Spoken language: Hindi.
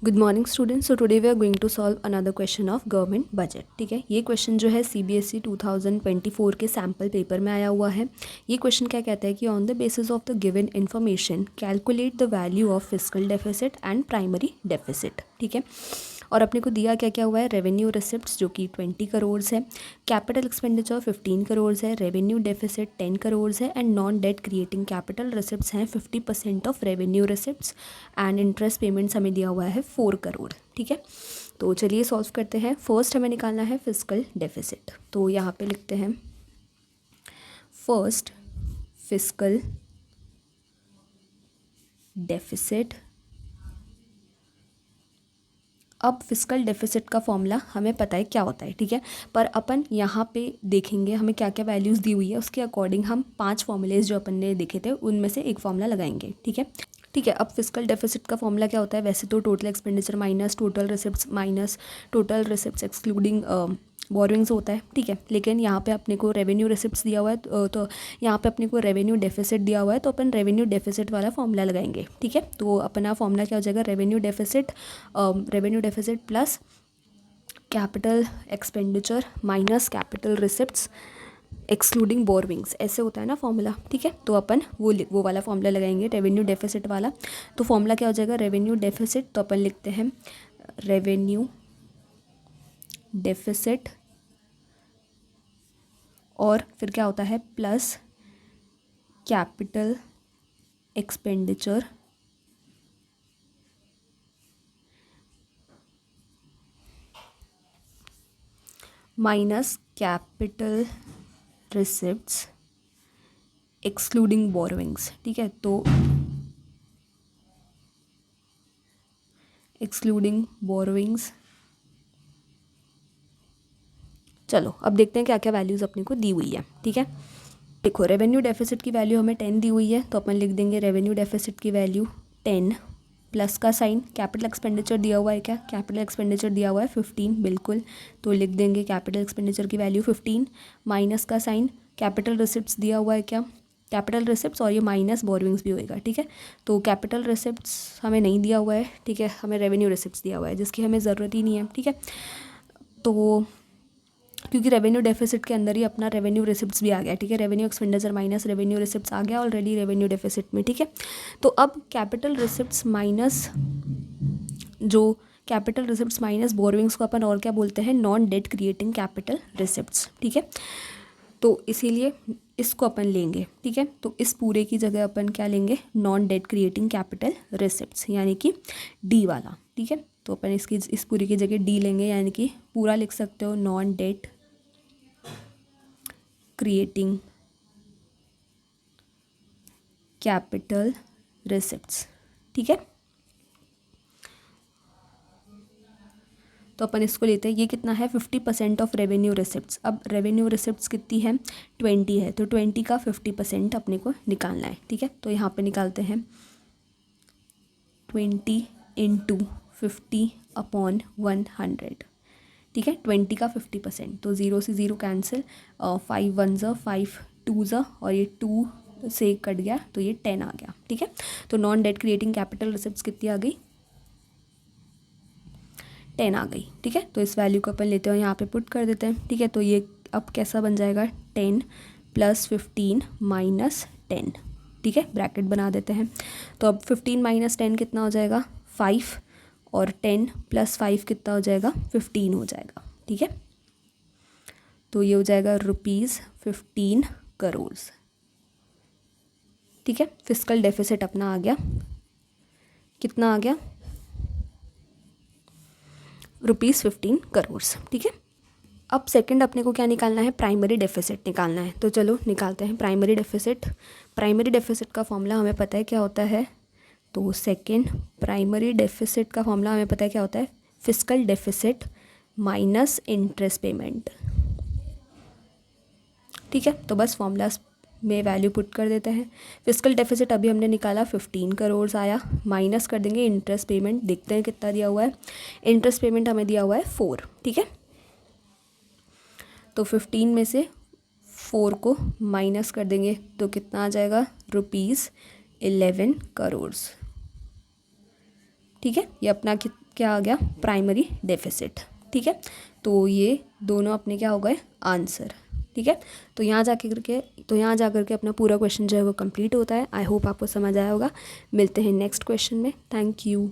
Good morning students. So today we are going to solve another question of government budget. ठीक है, ये क्वेश्चन जो है सीबीएसई 2024 के सैम्पल पेपर में आया हुआ है। ये क्वेश्चन क्या कहता है कि on the basis of the given information calculate the value of fiscal deficit and primary deficit. ठीक है, और अपने को दिया क्या क्या हुआ है, रेवेन्यू रिसिप्ट्स जो कि 20 करोड़ है, कैपिटल एक्सपेंडिचर 15 करोड़ है, रेवेन्यू डेफिसिट 10 करोड़ है and non debt creating capital receipts हैं 50% of revenue receipts and interest payments हमें दिया हुआ है 4 करोड़। ठीक है, तो चलिए सॉल्व करते हैं। फर्स्ट हमें निकालना है फिस्कल डेफिसिट। तो यहाँ पे लिखते हैं फर्स्ट फिस्कल डेफिसिट। अब फिस्कल डेफिसिट का फॉर्मूला हमें पता है क्या होता है, ठीक है, पर अपन यहाँ पे देखेंगे हमें क्या क्या वैल्यूज़ दी हुई है, उसके अकॉर्डिंग हम 5 फॉर्मूलेज जो अपन ने देखे थे उनमें से एक फॉर्मूला लगाएंगे। ठीक है, ठीक है। अब फिस्कल डेफिसिट का फॉर्मूला क्या होता है, वैसे तो total expenditure minus total receipts minus total receipts excluding borrowings होता है। ठीक है, लेकिन यहाँ पे अपने को रेवेन्यू रिसिप्ट्स दिया हुआ है, तो यहाँ पे अपने को रेवेन्यू डेफिसिट दिया हुआ है, तो अपन रेवेन्यू डेफिसिट वाला फॉर्मूला लगाएंगे। ठीक है, तो अपना फॉर्मूला क्या हो जाएगा, revenue deficit plus capital expenditure minus capital receipts excluding borrowings, ऐसे होता है ना फॉर्मूला। ठीक है, तो अपन वो वाला फॉर्मूला लगाएंगे, रेवेन्यू डेफिसिट वाला। तो फॉर्मूला क्या हो जाएगा, रेवेन्यू डेफिसिट, तो अपन लिखते हैं रेवेन्यू डेफिसिट और फिर क्या होता है plus capital expenditure minus capital receipts excluding borrowings. ठीक है, तो एक्सक्लूडिंग बोरोइंग्स। चलो अब देखते हैं क्या क्या वैल्यूज़ अपने को दी हुई है। ठीक है, देखो रेवेन्यू डेफिसिट की वैल्यू हमें 10 दी हुई है, तो अपन लिख देंगे रेवेन्यू डेफिसिट की वैल्यू 10 प्लस का साइन, कैपिटल एक्सपेंडिचर दिया हुआ है, क्या कैपिटल एक्सपेंडिचर दिया हुआ है 15, बिल्कुल, तो लिख देंगे कैपिटल एक्सपेंडिचर की वैल्यू 15 माइनस का साइन, कैपिटल रिसिप्ट्स दिया हुआ है, क्या कैपिटल रिसिप्ट्स, और ये माइनस बोरोइंग्स भी होएगा। ठीक है, तो कैपिटल रिसिप्ट्स हमें नहीं दिया हुआ है, ठीक है, हमें रेवेन्यू रिसिप्ट्स दिया हुआ है जिसकी हमें ज़रूरत ही नहीं है। ठीक है, तो क्योंकि रेवेन्यू डेफिसिट के अंदर ही अपना रेवेन्यू रिसिप्ट्स भी आ गया। ठीक है, revenue expenditure minus revenue receipts आ गया ऑलरेडी रेवेन्यू डेफिसिट में। ठीक है, तो अब कैपिटल रिसिप्ट्स माइनस बोरोइंग्स को अपन और क्या बोलते हैं, non debt creating capital receipts. ठीक है, तो इसीलिए इसको अपन लेंगे। ठीक है, तो इस पूरे की जगह अपन क्या लेंगे, non debt creating capital receipts, यानी कि डी वाला। ठीक है, तो अपन इस पूरी की जगह डी लेंगे, यानी कि पूरा लिख सकते हो non debt creating capital receipts. ठीक है, तो अपन इसको लेते हैं, ये कितना है 50% ऑफ रेवेन्यू रिसिप्ट्स। अब रेवेन्यू रिसिप्ट्स कितनी है 20 है, तो 20 का 50% अपने को निकालना है। ठीक है, तो यहाँ पे निकालते हैं 20 इंटू 50/100। ठीक है, 20 का 50%, तो 0 से 0 कैंसिल, 5 1 ज़ा 5 2 ज़ा, और ये 2 से कट गया तो ये 10 आ गया। ठीक है, तो non debt creating capital receipts कितनी आ गई, 10 आ गई। ठीक है, तो इस वैल्यू को अपन लेते हैं यहाँ पे पुट कर देते हैं। ठीक है, तो ये अब कैसा बन जाएगा, 10 प्लस 15 माइनस 10। ठीक है, ब्रैकेट बना देते हैं, तो अब 15 माइनस 10 कितना हो जाएगा 5, और 10 प्लस 5 कितना हो जाएगा 15 हो जाएगा। ठीक है, तो ये हो जाएगा ₹15 करोड़। ठीक है, फिस्कल डेफिसिट अपना आ गया, कितना आ गया, ₹15 करोड़। ठीक है, अब सेकंड अपने को क्या निकालना है, प्राइमरी डेफिसिट निकालना है। तो चलो निकालते हैं प्राइमरी डेफिसिट। प्राइमरी डेफिसिट का फॉर्मूला हमें पता है क्या होता है, तो सेकंड प्राइमरी डेफिसिट का फॉर्मूला हमें पता है क्या होता है, fiscal deficit minus interest payment. ठीक है, तो बस फॉर्मूला में वैल्यू पुट कर देते हैं। फिस्कल डेफिसिट अभी हमने निकाला 15 करोड़ आया, माइनस कर देंगे इंटरेस्ट पेमेंट, देखते हैं कितना दिया हुआ है। इंटरेस्ट पेमेंट हमें दिया हुआ है 4। ठीक है, तो 15 में से 4 को माइनस कर देंगे तो कितना आ जाएगा, ₹11 करोड़। ठीक है, ये अपना क्या आ गया, प्राइमरी डेफिसिट। ठीक है, तो ये दोनों अपने क्या हो गए, आंसर। ठीक है, तो यहाँ जा करके अपना पूरा क्वेश्चन जो है वो कंप्लीट होता है। आई होप आपको समझ आया होगा। मिलते हैं नेक्स्ट क्वेश्चन में। Thank you.